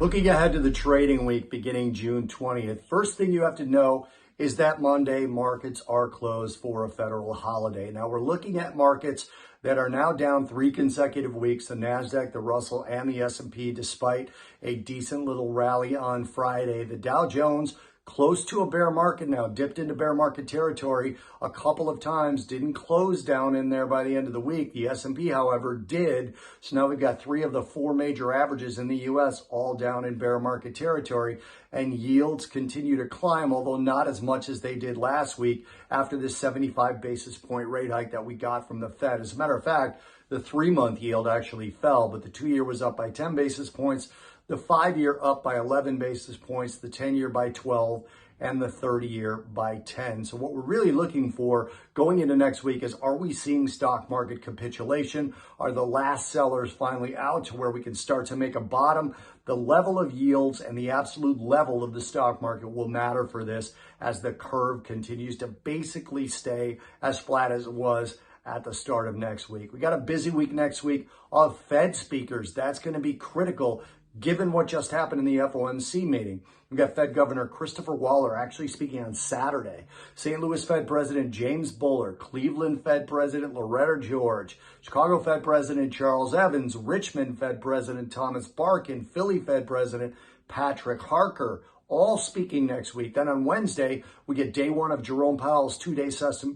Looking ahead to the trading week beginning June 20th, first thing you have to know is that Monday markets are closed for a federal holiday. Now we're looking at markets that are now down 3 consecutive weeks, the NASDAQ, the Russell, and the S&P, despite a decent little rally on Friday. The Dow Jones close to a bear market now, dipped into bear market territory a couple of times, didn't close down in there by the end of the week. The S&P, however, did. So now we've got 3 of the 4 major averages in the U.S. all down in bear market territory, and yields continue to climb, although not as much as they did last week after this 75 basis point rate hike that we got from the Fed. As a matter of fact, the 3-month yield actually fell, but the 2-year was up by 10 basis points. The 5-year up by 11 basis points, the 10-year by 12, and the 30-year by 10. So what we're really looking for going into next week is, are we seeing stock market capitulation? Are the last sellers finally out to where we can start to make a bottom? The level of yields and the absolute level of the stock market will matter for this as the curve continues to basically stay as flat as it was at the start of next week. We got a busy week next week of Fed speakers. That's going to be critical given what just happened in the FOMC meeting. We've got Fed Governor Christopher Waller actually speaking on Saturday. St. Louis Fed President James Bullard, Cleveland Fed President Loretta George, Chicago Fed President Charles Evans, Richmond Fed President Thomas Barkin, Philly Fed President Patrick Harker, all speaking next week. Then on Wednesday, we get day 1 of Jerome Powell's 2-day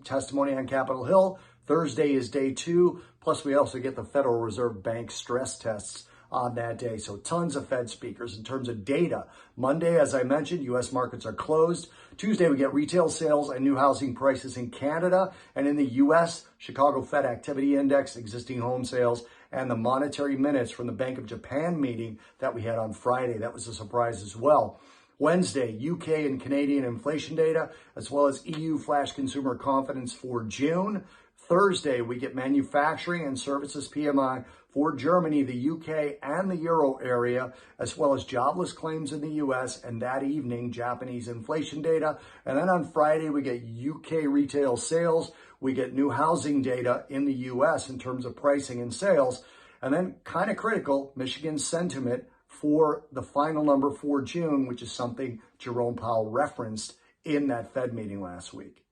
testimony on Capitol Hill. Thursday is day 2. Plus, we also get the Federal Reserve Bank stress tests on that day. So tons of Fed speakers. In terms of data, Monday, as I mentioned, U.S. markets are closed. Tuesday, we get retail sales and new housing prices in Canada. And in the U.S., Chicago Fed Activity Index, existing home sales, and the monetary minutes from the Bank of Japan meeting that we had on Friday. That was a surprise as well. Wednesday, UK and Canadian inflation data, as well as EU flash consumer confidence for June. Thursday, we get manufacturing and services PMI for Germany, the UK, and the Euro area, as well as jobless claims in the US, and that evening, Japanese inflation data. And then on Friday, we get UK retail sales. We get new housing data in the US in terms of pricing and sales. And then, kind of critical, Michigan sentiment for the final number for June, which is something Jerome Powell referenced in that Fed meeting last week.